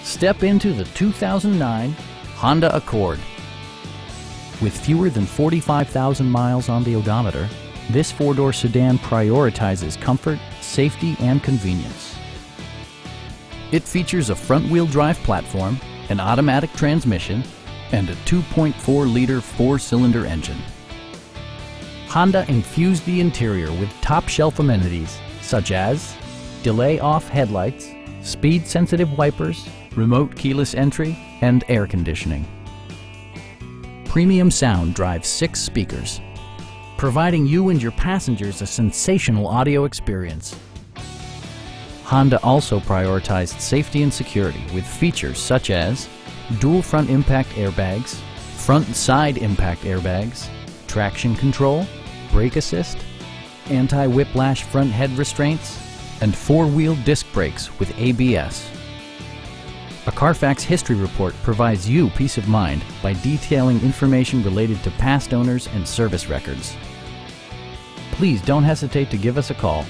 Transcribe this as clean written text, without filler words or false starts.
Step into the 2009 Honda Accord. With fewer than 45,000 miles on the odometer, this four-door sedan prioritizes comfort, safety, and convenience. It features a front-wheel drive platform, an automatic transmission, and a 2.4-liter four-cylinder engine. Honda infused the interior with top-shelf amenities such as delay-off headlights, speed-sensitive wipers, remote keyless entry, and air conditioning. Premium sound drives 6 speakers, providing you and your passengers a sensational audio experience. Honda also prioritized safety and security with features such as dual front impact airbags, front and side impact airbags, traction control, brake assist, anti-whiplash front head restraints, and 4-wheel disc brakes with ABS. A Carfax history report provides you peace of mind by detailing information related to past owners and service records. Please don't hesitate to give us a call